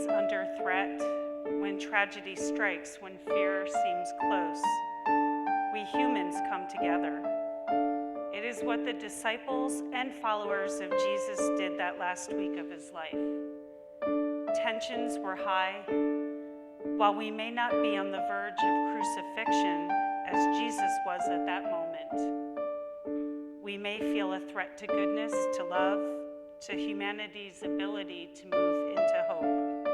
under threat, when tragedy strikes, when fear seems close, we humans come together. It is what the disciples and followers of Jesus did that last week of his life. Tensions were high. While we may not be on the verge of crucifixion, as Jesus was at that moment, we may feel a threat to goodness, to love, to humanity's ability to move into hope.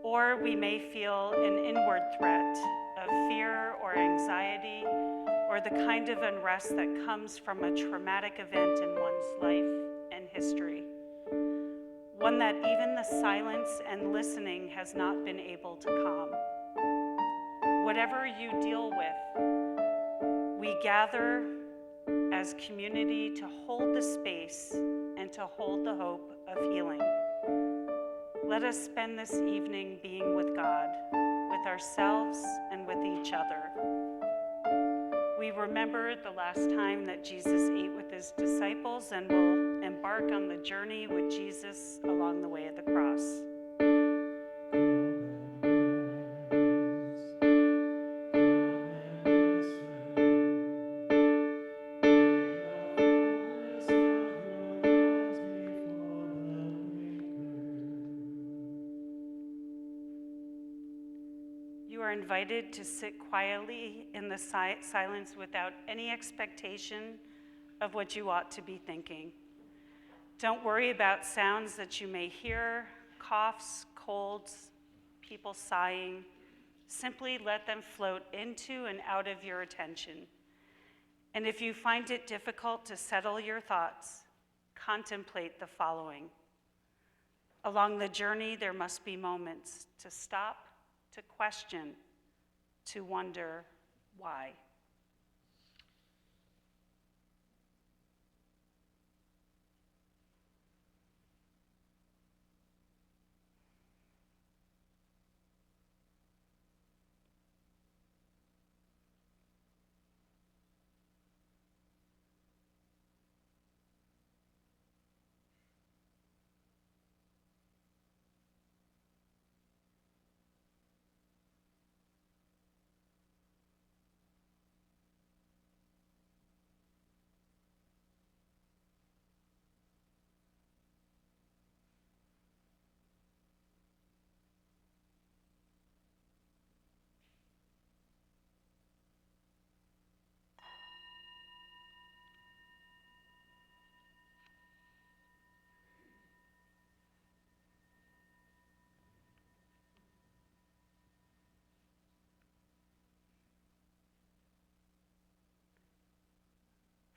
Or we may feel an inward threat of fear or anxiety, or the kind of unrest that comes from a traumatic event in one's life and history. One that even the silence and listening has not been able to calm. Whatever you deal with, we gather as community to hold the space and to hold the hope of healing. Let us spend this evening being with God, with ourselves, and with each other. We remember the last time that Jesus ate with his disciples, and will embark on the journey with Jesus along the way of the cross. You are invited to sit quietly in the silence without any expectation of what you ought to be thinking. Don't worry about sounds that you may hear, coughs, colds, people sighing. Simply let them float into and out of your attention. And if you find it difficult to settle your thoughts, contemplate the following. Along the journey, there must be moments to stop, to question, to wonder why.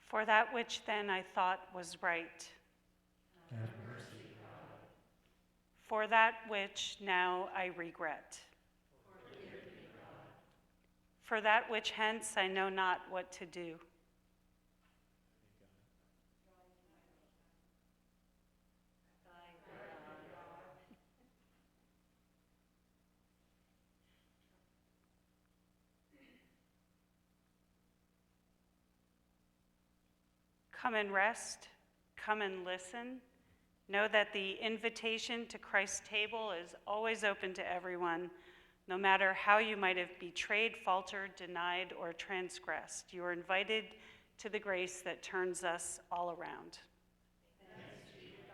For that which then I thought was right. Have mercy, God. For that which now I regret. Forgive me, God. For that which hence I know not what to do. Come and rest, come and listen. Know that the invitation to Christ's table is always open to everyone, no matter how you might have betrayed, faltered, denied, or transgressed. You are invited to the grace that turns us all around. Thanks be to God.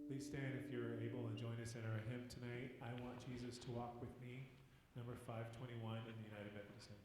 Please stand if you're able and join us in our hymn tonight, I Want Jesus to Walk With Me, number 521 in the United Methodist Hymnal.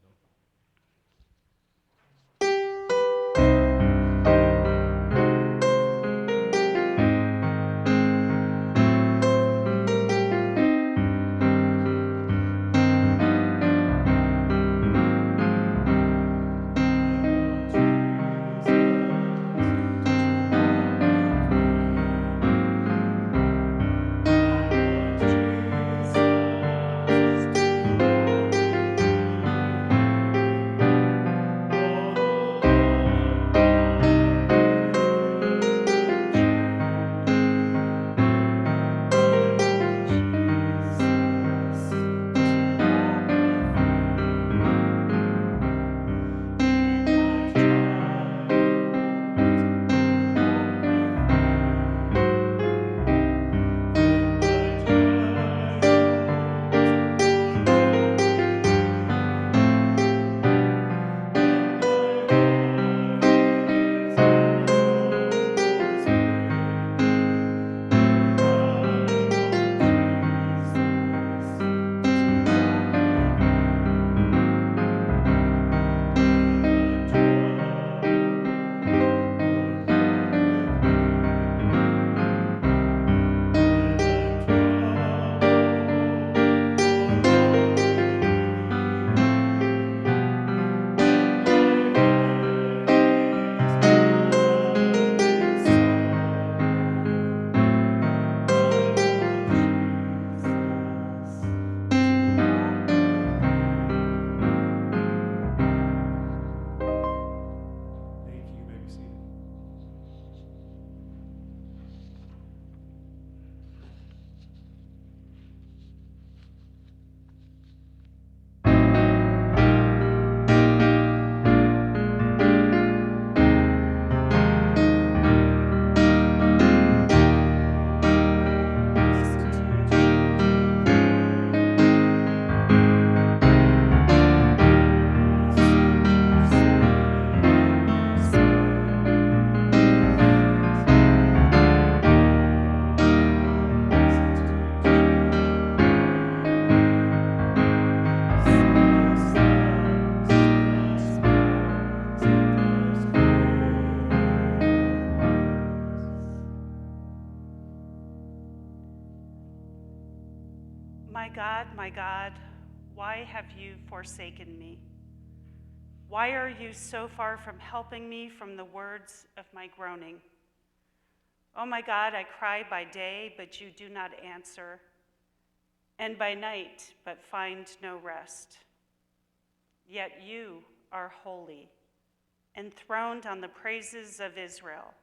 my God, why have you forsaken me? Why are you so far from helping me from the words of my groaning? Oh my God, I cry by day, but you do not answer, and by night, but find no rest. Yet you are holy, enthroned on the praises of Israel.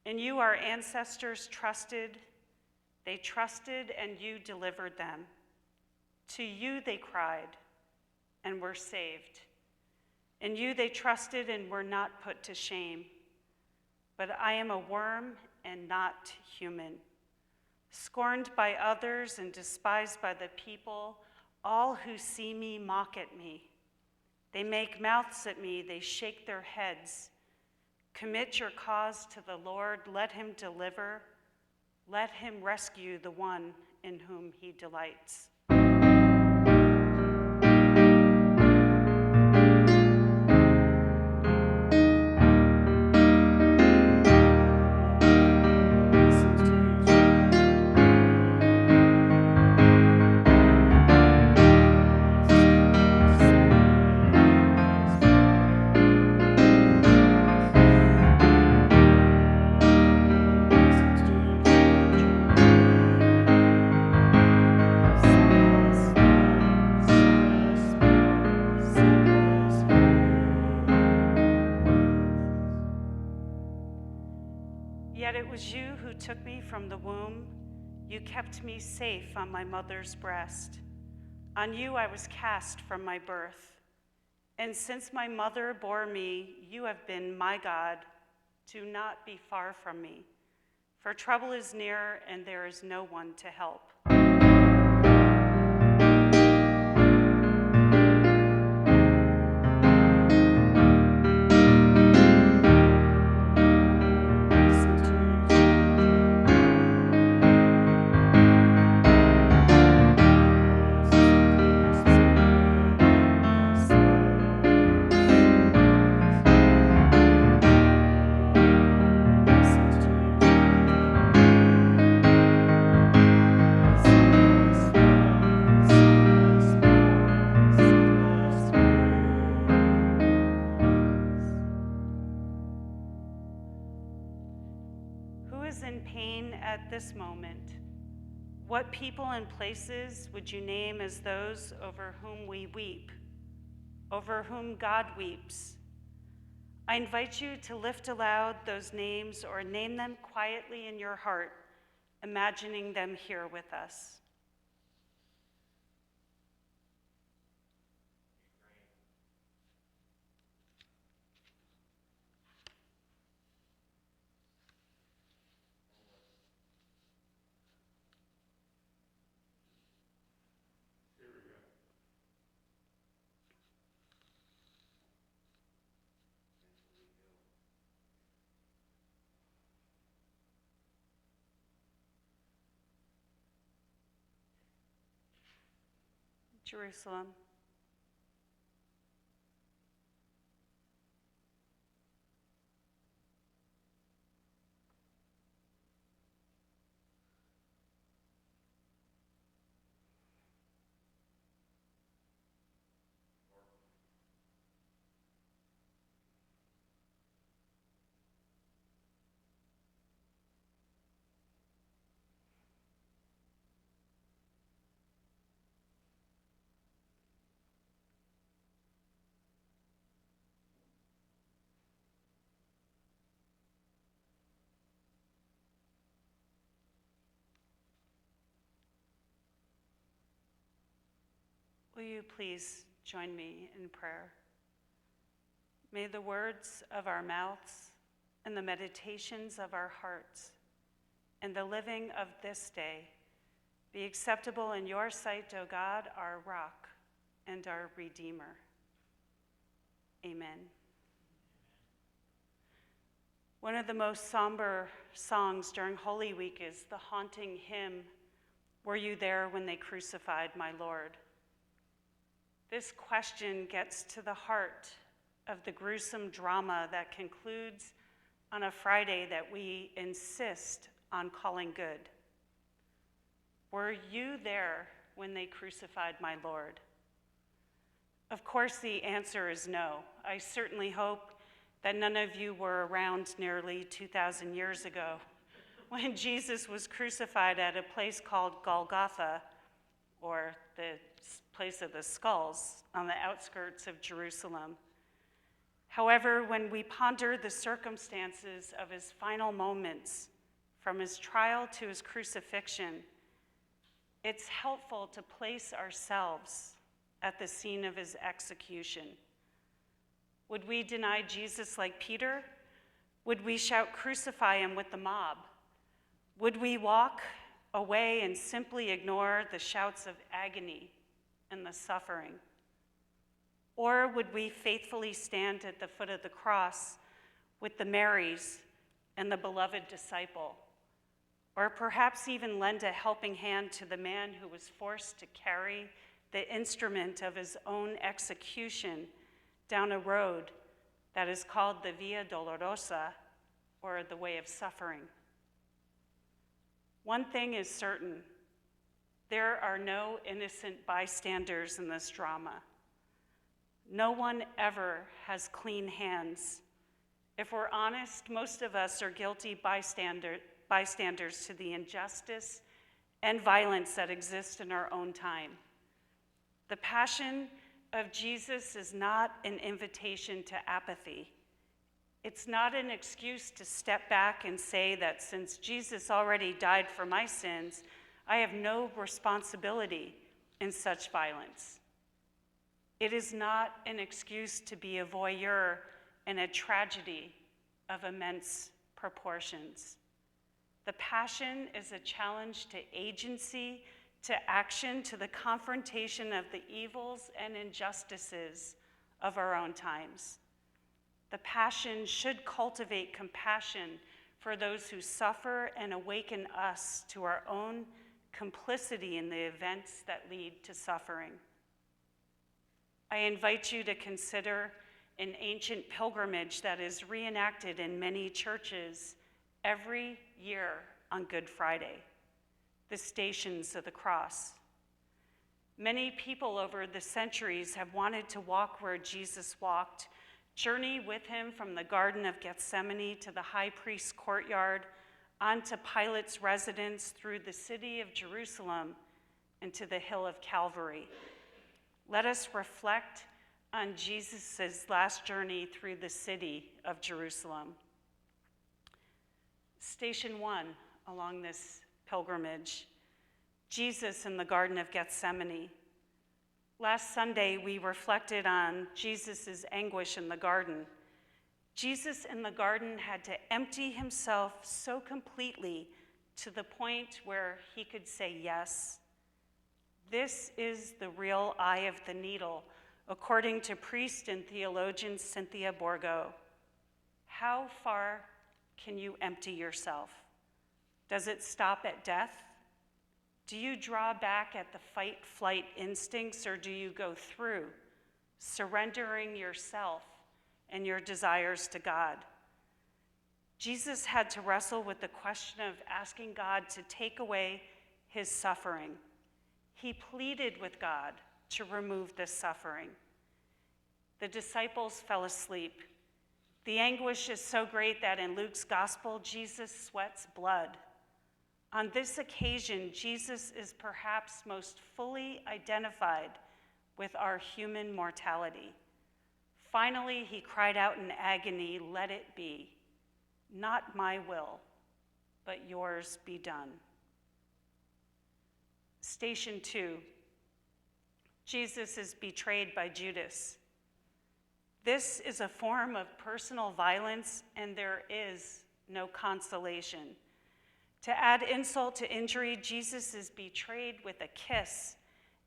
In you our ancestors trusted. They trusted, and you delivered them. To you they cried and were saved. In you they trusted and were not put to shame. But I am a worm and not human, scorned by others and despised by the people. All who see me mock at me. They make mouths at me, they shake their heads. Commit your cause to the Lord, let him deliver. Let him rescue the one in whom he delights. Yet it was you who took me from the womb. You kept me safe on my mother's breast. On you I was cast from my birth. And since my mother bore me, you have been my God. Do not be far from me, for trouble is near and there is no one to help. In pain at this moment? What people and places would you name as those over whom we weep, over whom God weeps? I invite you to lift aloud those names or name them quietly in your heart, imagining them here with us. Jerusalem. Will you please join me in prayer? May the words of our mouths and the meditations of our hearts and the living of this day be acceptable in your sight, O God, our rock and our Redeemer. Amen. One of the most somber songs during Holy Week is the haunting hymn, "Were you there when they crucified my Lord?" This question gets to the heart of the gruesome drama that concludes on a Friday that we insist on calling good. Were you there when they crucified my Lord? Of course, the answer is no. I certainly hope that none of you were around nearly 2,000 years ago when Jesus was crucified at a place called Golgotha, or the place of the skulls, on the outskirts of Jerusalem. However, when we ponder the circumstances of his final moments, from his trial to his crucifixion, it's helpful to place ourselves at the scene of his execution. Would we deny Jesus like Peter? Would we shout, "Crucify him," with the mob? Would we walk away and simply ignore the shouts of agony and the suffering? Or would we faithfully stand at the foot of the cross with the Marys and the beloved disciple? Or perhaps even lend a helping hand to the man who was forced to carry the instrument of his own execution down a road that is called the Via Dolorosa, or the way of suffering? One thing is certain: there are no innocent bystanders in this drama. No one ever has clean hands. If we're honest, most of us are guilty bystanders to the injustice and violence that exist in our own time. The passion of Jesus is not an invitation to apathy. It's not an excuse to step back and say that since Jesus already died for my sins, I have no responsibility in such violence. It is not an excuse to be a voyeur in a tragedy of immense proportions. The passion is a challenge to agency, to action, to the confrontation of the evils and injustices of our own times. The passion should cultivate compassion for those who suffer and awaken us to our own complicity in the events that lead to suffering. I invite you to consider an ancient pilgrimage that is reenacted in many churches every year on Good Friday: the Stations of the Cross. Many people over the centuries have wanted to walk where Jesus walked, journey with him from the Garden of Gethsemane to the high priest's courtyard, onto Pilate's residence, through the city of Jerusalem, and to the hill of Calvary. Let us reflect on Jesus' last journey through the city of Jerusalem. Station 1 along this pilgrimage: Jesus in the Garden of Gethsemane. Last Sunday, we reflected on Jesus' anguish in the garden. Jesus in the garden had to empty himself so completely to the point where he could say yes. This is the real eye of the needle, according to priest and theologian Cynthia Borgo. How far can you empty yourself? Does it stop at death? Do you draw back at the fight-flight instincts, or do you go through, surrendering yourself and your desires to God? Jesus had to wrestle with the question of asking God to take away his suffering. He pleaded with God to remove this suffering. The disciples fell asleep. The anguish is so great that in Luke's gospel, Jesus sweats blood. On this occasion, Jesus is perhaps most fully identified with our human mortality. Finally, he cried out in agony, "Let it be. Not my will, but yours be done." Station 2, Jesus is betrayed by Judas. This is a form of personal violence, and there is no consolation. To add insult to injury, Jesus is betrayed with a kiss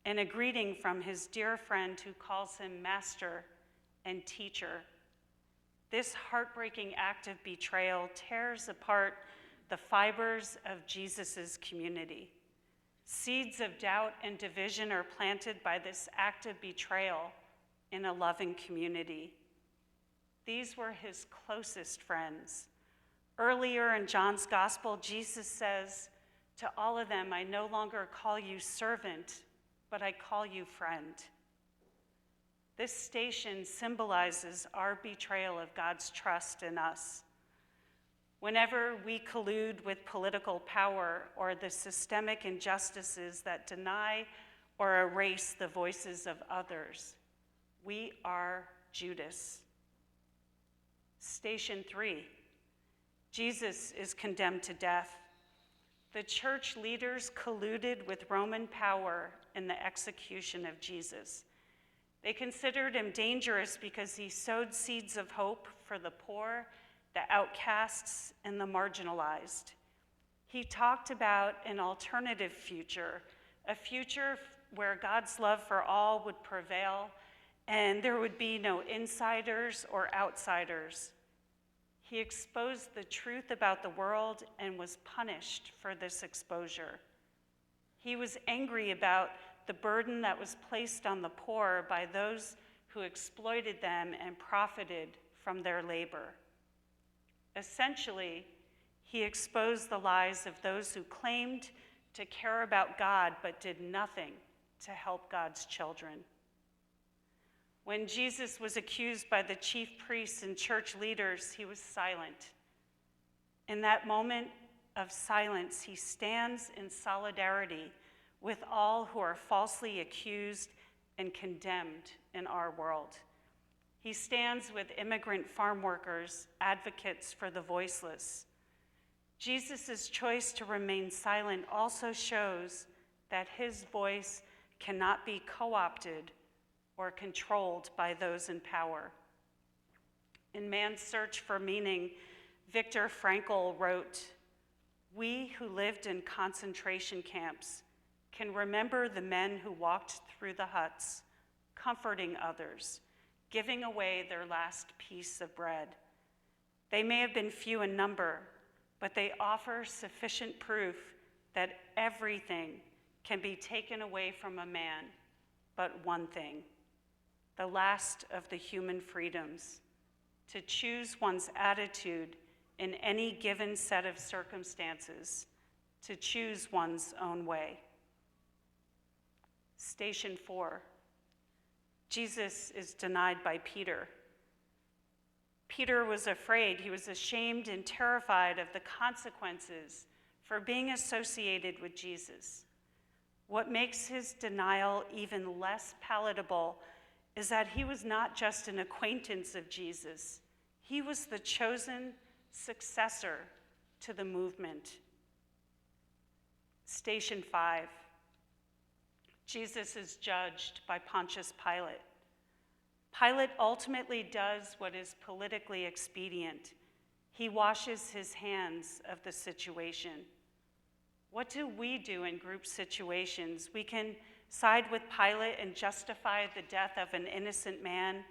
and a greeting from his dear friend who calls him master and teacher. This heartbreaking act of betrayal tears apart the fibers of Jesus' community. Seeds of doubt and division are planted by this act of betrayal in a loving community. These were his closest friends. Earlier in John's gospel, Jesus says to all of them, "I no longer call you servant, but I call you friend. This station symbolizes our betrayal of God's trust in us. Whenever we collude with political power or the systemic injustices that deny or erase the voices of others, we are Judas. Station 3, Jesus is condemned to death. The church leaders colluded with Roman power in the execution of Jesus. They considered him dangerous because he sowed seeds of hope for the poor, the outcasts, and the marginalized. He talked about an alternative future, a future where God's love for all would prevail and there would be no insiders or outsiders. He exposed the truth about the world and was punished for this exposure. He was angry about the burden that was placed on the poor by those who exploited them and profited from their labor. Essentially, he exposed the lies of those who claimed to care about God but did nothing to help God's children. When Jesus was accused by the chief priests and church leaders, he was silent. In that moment of silence, he stands in solidarity with all who are falsely accused and condemned in our world. He stands with immigrant farm workers, advocates for the voiceless. Jesus' choice to remain silent also shows that his voice cannot be co-opted or controlled by those in power. In Man's Search for Meaning, Viktor Frankl wrote, "We who lived in concentration camps can remember the men who walked through the huts, comforting others, giving away their last piece of bread. They may have been few in number, but they offer sufficient proof that everything can be taken away from a man, but one thing, the last of the human freedoms, to choose one's attitude in any given set of circumstances, to choose one's own way." Station 4, Jesus is denied by Peter. Peter was afraid. He was ashamed and terrified of the consequences for being associated with Jesus. What makes his denial even less palatable is that he was not just an acquaintance of Jesus. He was the chosen successor to the movement. Station 5, Jesus is judged by Pontius Pilate. Pilate ultimately does what is politically expedient. He washes his hands of the situation. What do we do in group situations? We can side with Pilate and justify the death of an innocent man.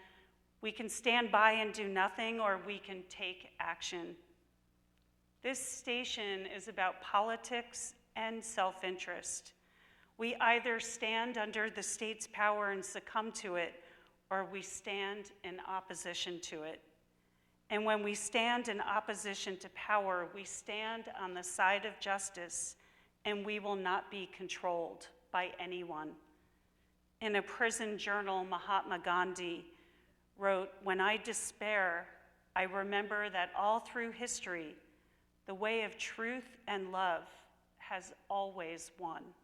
We can stand by and do nothing, or we can take action. This station is about politics and self-interest. We either stand under the state's power and succumb to it, or we stand in opposition to it. And when we stand in opposition to power, we stand on the side of justice, and we will not be controlled by anyone. In a prison journal, Mahatma Gandhi wrote, "When I despair, I remember that all through history, the way of truth and love has always won.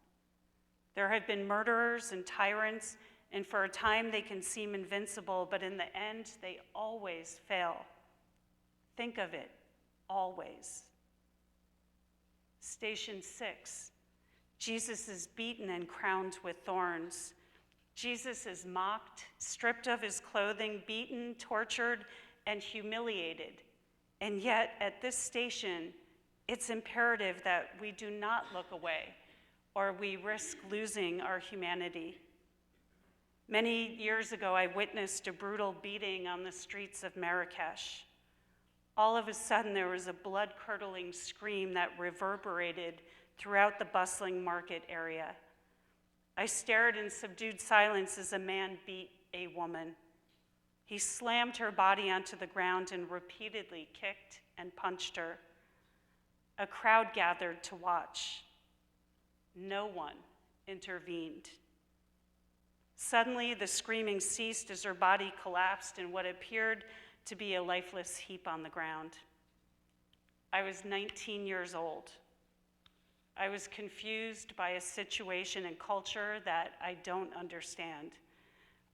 There have been murderers and tyrants, and for a time they can seem invincible, but in the end, they always fail. Think of it, always." Station 6, Jesus is beaten and crowned with thorns. Jesus is mocked, stripped of his clothing, beaten, tortured, and humiliated. And yet, at this station, it's imperative that we do not look away, or we risk losing our humanity. Many years ago, I witnessed a brutal beating on the streets of Marrakesh. All of a sudden, there was a blood-curdling scream that reverberated throughout the bustling market area. I stared in subdued silence as a man beat a woman. He slammed her body onto the ground and repeatedly kicked and punched her. A crowd gathered to watch. No one intervened. Suddenly, the screaming ceased as her body collapsed in what appeared to be a lifeless heap on the ground. I was 19 years old. I was confused by a situation and culture that I don't understand.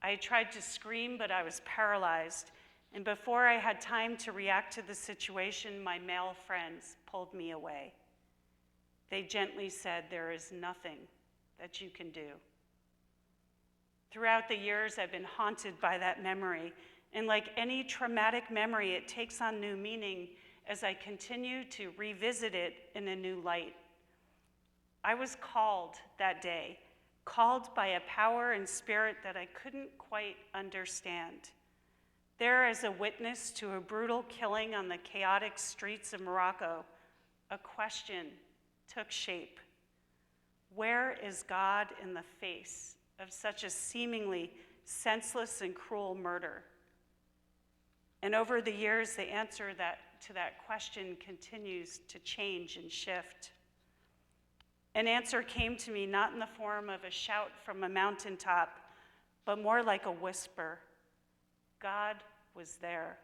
I tried to scream, but I was paralyzed. And before I had time to react to the situation, my male friends pulled me away. They gently said, "There is nothing that you can do." Throughout the years, I've been haunted by that memory. And like any traumatic memory, it takes on new meaning as I continue to revisit it in a new light. I was called that day, called by a power and spirit that I couldn't quite understand. There, as a witness to a brutal killing on the chaotic streets of Morocco, a question took shape. Where is God in the face of such a seemingly senseless and cruel murder? And over the years, the answer to that question continues to change and shift. An answer came to me not in the form of a shout from a mountaintop, but more like a whisper. God was there.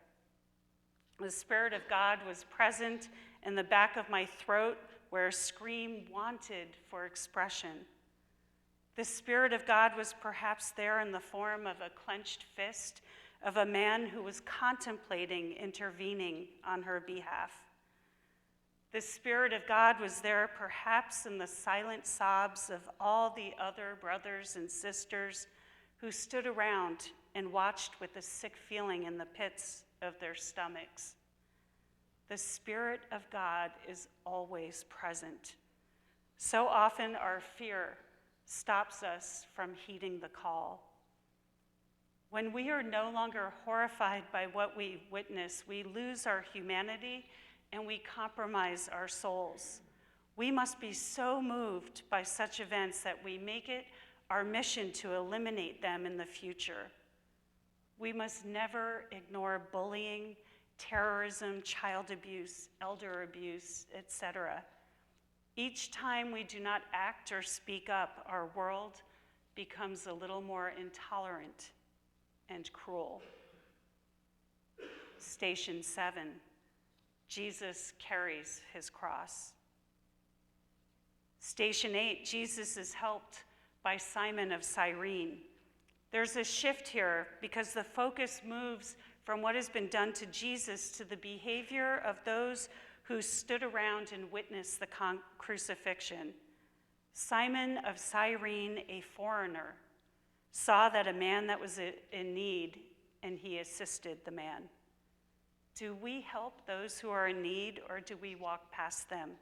The Spirit of God was present in the back of my throat where a scream wanted for expression. The Spirit of God was perhaps there in the form of a clenched fist of a man who was contemplating intervening on her behalf. The Spirit of God was there perhaps in the silent sobs of all the other brothers and sisters who stood around and watched with a sick feeling in the pits of their stomachs. The Spirit of God is always present. So often our fear stops us from heeding the call. When we are no longer horrified by what we witness, we lose our humanity and we compromise our souls. We must be so moved by such events that we make it our mission to eliminate them in the future. We must never ignore bullying, terrorism, child abuse, elder abuse, etc. Each time we do not act or speak up, our world becomes a little more intolerant and cruel. Station 7, Jesus carries his cross. Station 8, Jesus is helped by Simon of Cyrene. There's a shift here because the focus moves from what has been done to Jesus to the behavior of those who stood around and witnessed the crucifixion. Simon of Cyrene, a foreigner, saw that a man that was in need, and he assisted the man. Do we help those who are in need, or do we walk past them?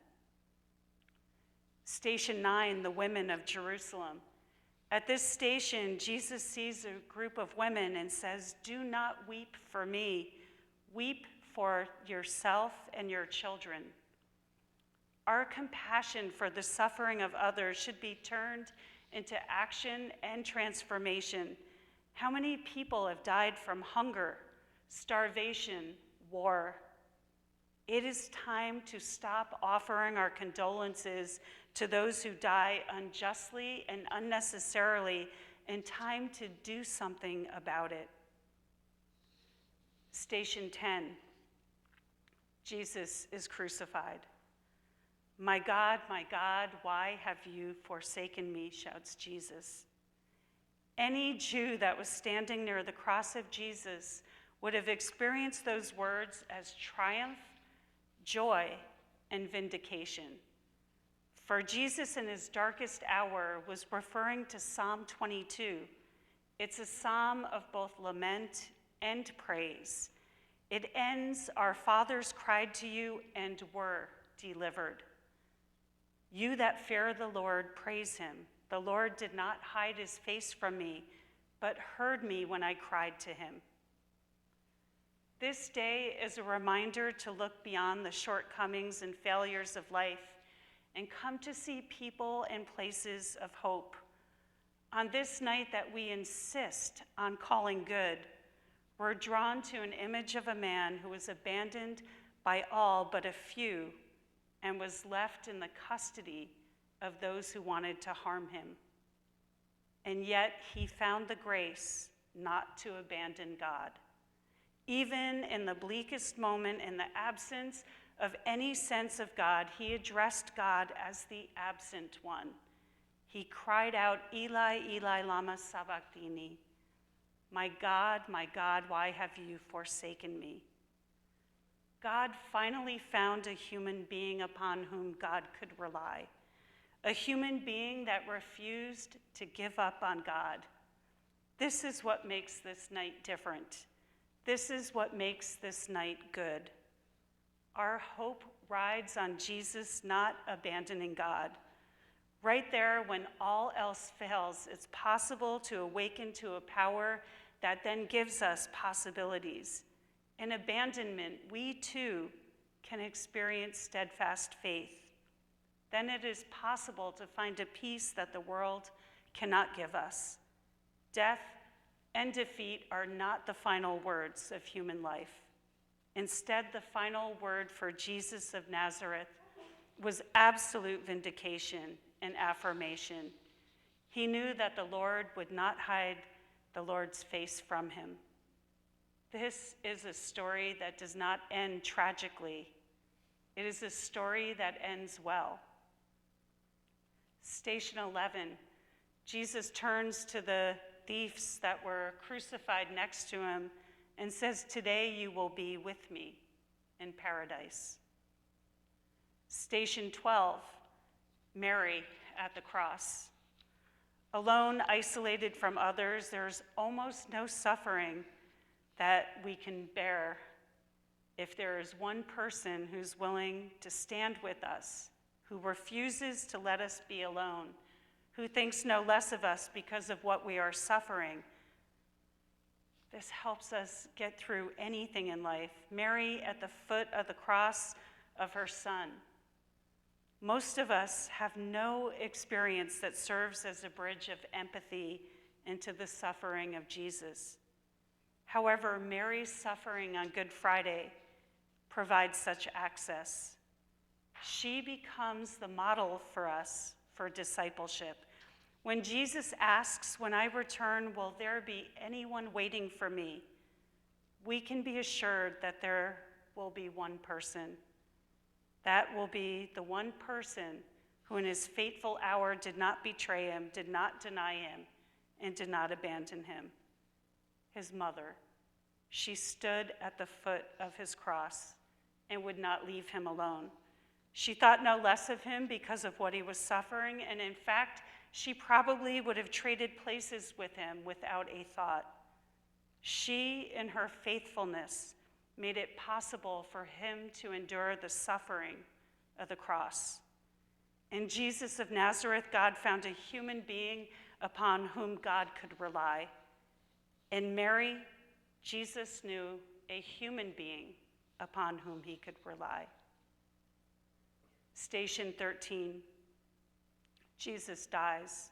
Station 9, the women of Jerusalem. At this station, Jesus sees a group of women and says, "Do not weep for me. Weep for yourself and your children." Our compassion for the suffering of others should be turned into action and transformation. How many people have died from hunger, starvation, war? It is time to stop offering our condolences to those who die unjustly and unnecessarily, and time to do something about it. Station 10, Jesus is crucified. my God, why have you forsaken me?" shouts Jesus. Any Jew that was standing near the cross of Jesus would have experienced those words as triumph, joy, and vindication. For Jesus in his darkest hour was referring to Psalm 22. It's a psalm of both lament and praise. It ends, "Our fathers cried to you and were delivered." You that fear the Lord, praise him. The Lord did not hide his face from me, but heard me when I cried to him. This day is a reminder to look beyond the shortcomings and failures of life and come to see people and places of hope. On this night that we insist on calling good, we're drawn to an image of a man who was abandoned by all but a few and was left in the custody of those who wanted to harm him. and yet he found the grace not to abandon God. Even in the bleakest moment, in the absence of any sense of God, he addressed God as the absent one. He cried out, Eli, Eli, lama sabachthani. My God, why have you forsaken me? God finally found a human being upon whom God could rely, a human being that refused to give up on God. This is what makes this night different. This is what makes this night good. Our hope rides on Jesus not abandoning God. Right there, when all else fails, it's possible to awaken to a power that then gives us possibilities. In abandonment, we too can experience steadfast faith. Then it is possible to find a peace that the world cannot give us. Death and defeat are not the final words of human life. Instead, the final word for Jesus of Nazareth was absolute vindication and affirmation. He knew that the Lord would not hide the Lord's face from him. This is a story that does not end tragically. It is a story that ends well. Station 11, Jesus turns to the thieves that were crucified next to him and says, "Today you will be with me in paradise." Station 12, Mary at the cross. Alone, isolated from others, there's almost no suffering that we can bear if there is one person who's willing to stand with us, who refuses to let us be alone, who thinks no less of us because of what we are suffering. This helps us get through anything in life. Mary at the foot of the cross of her Son. Most of us have no experience that serves as a bridge of empathy into the suffering of Jesus. However, Mary's suffering on Good Friday provides such access. She becomes the model for us for discipleship. When Jesus asks, "When I return, will there be anyone waiting for me?" we can be assured that there will be one person. That will be the one person who in his fateful hour did not betray him, did not deny him, and did not abandon him. His mother. She stood at the foot of his cross and would not leave him alone. She thought no less of him because of what he was suffering, and in fact, she probably would have traded places with him without a thought. She, in her faithfulness, made it possible for him to endure the suffering of the cross. In Jesus of Nazareth, God found a human being upon whom God could rely. In Mary, Jesus knew a human being upon whom he could rely. Station 13, Jesus dies.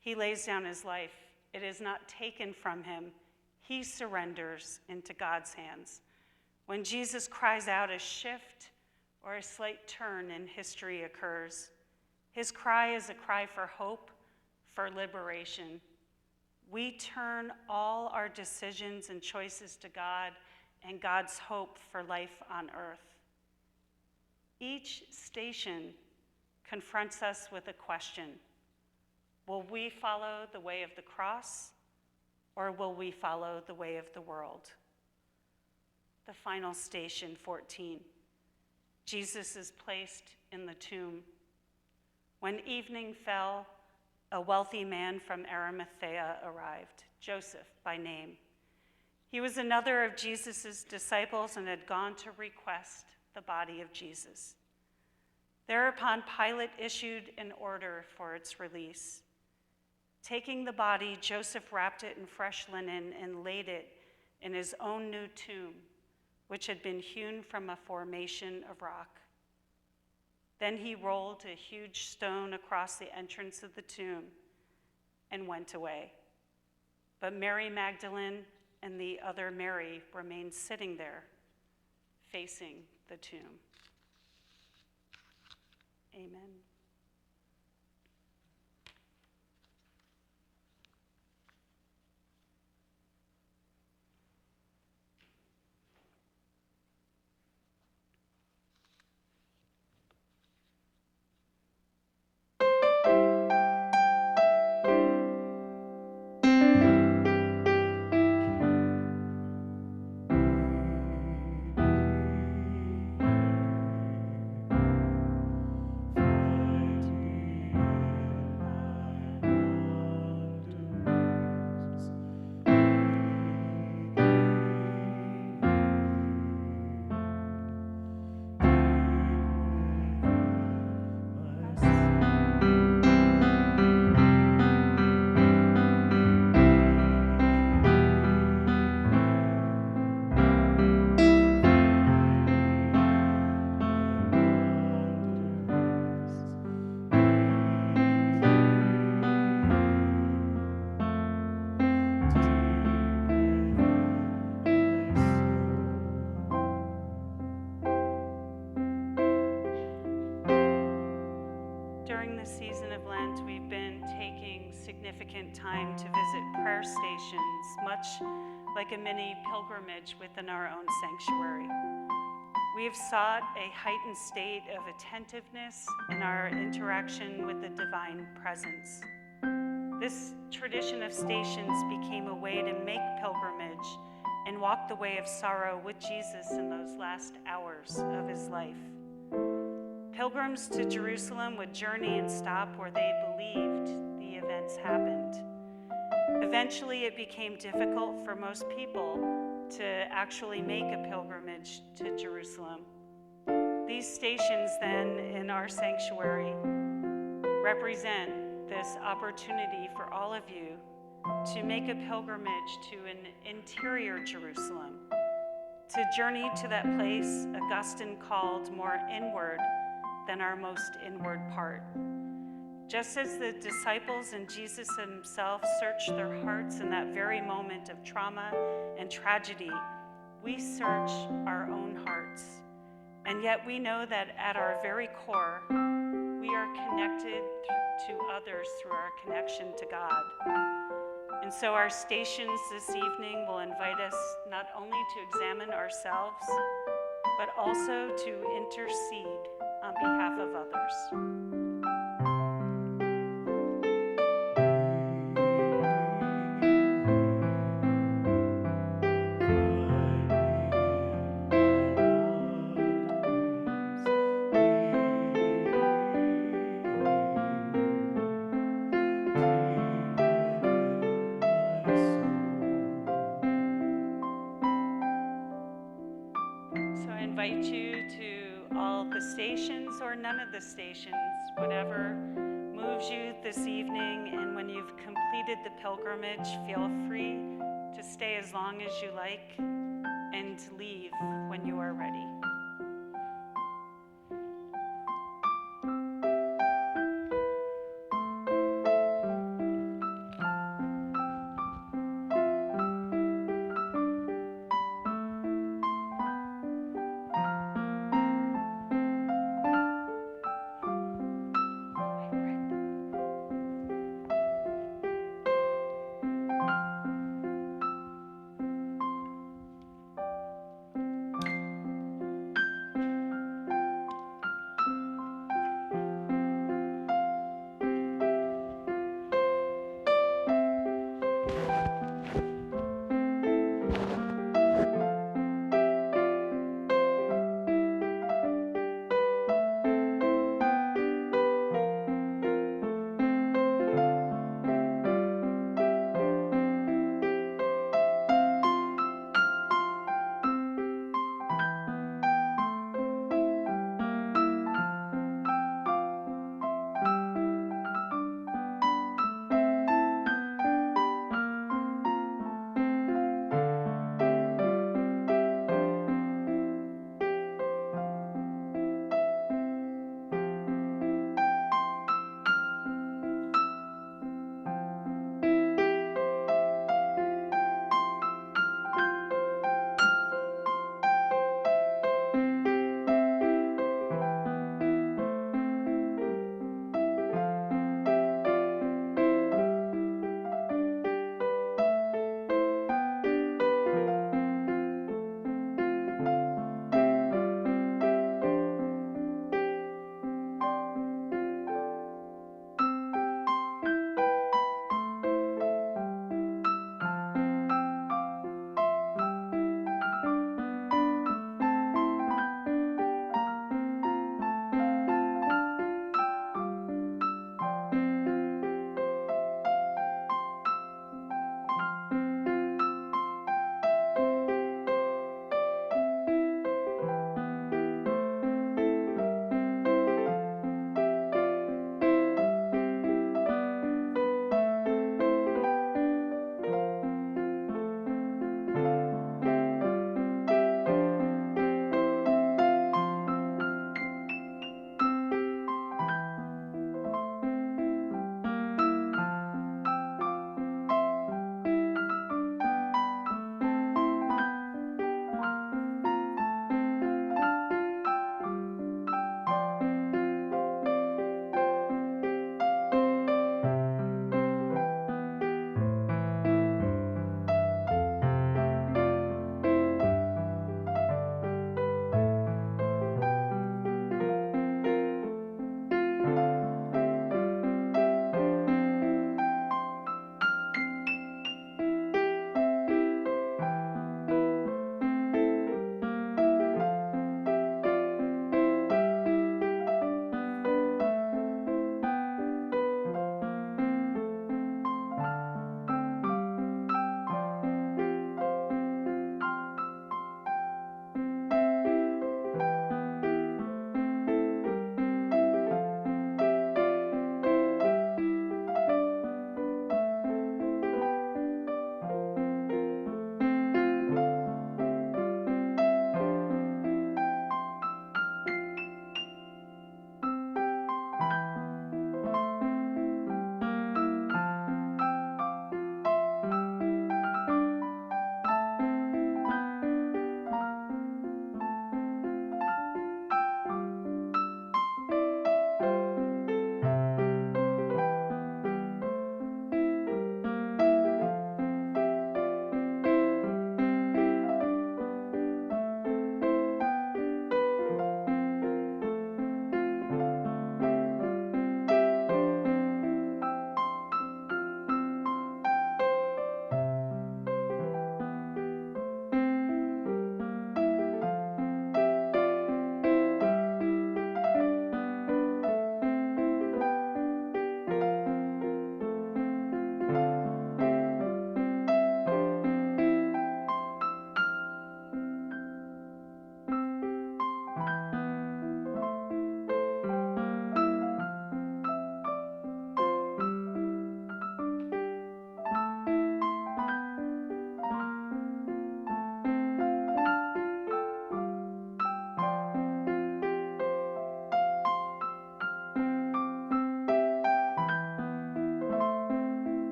He lays down his life. It is not taken from him. He surrenders into God's hands. When Jesus cries out, a shift or a slight turn in history occurs. His cry is a cry for hope, for liberation. We turn all our decisions and choices to God and God's hope for life on earth. Each station confronts us with a question. Will we follow the way of the cross, or will we follow the way of the world? The final station, 14. Jesus is placed in the tomb. When evening fell, a wealthy man from Arimathea arrived, Joseph by name. He was another of Jesus' disciples and had gone to request the body of Jesus. Thereupon, Pilate issued an order for its release. Taking the body, Joseph wrapped it in fresh linen and laid it in his own new tomb, which had been hewn from a formation of rock. Then he rolled a huge stone across the entrance of the tomb and went away. But Mary Magdalene and the other Mary remained sitting there, facing the tomb. Amen. during the season of Lent, we've been taking significant time to visit prayer stations, much like a mini pilgrimage within our own sanctuary. We have sought a heightened state of attentiveness in our interaction with the divine presence. This tradition of stations became a way to make pilgrimage and walk the way of sorrow with Jesus in those last hours of his life. Pilgrims to Jerusalem would journey and stop where they believed the events happened. Eventually, it became difficult for most people to actually make a pilgrimage to Jerusalem. These stations then in our sanctuary represent this opportunity for all of you to make a pilgrimage to an interior Jerusalem, to journey to that place Augustine called more inward than our most inward part. Just as the disciples and Jesus himself searched their hearts in that very moment of trauma and tragedy, we search our own hearts. And yet we know that at our very core, we are connected to others through our connection to God. And so our stations this evening will invite us not only to examine ourselves, but also to intercede on behalf of others. So I invite you to all the stations or none of the stations, whatever moves you this evening, and when you've completed the pilgrimage, feel free to stay as long as you like and leave when you are ready.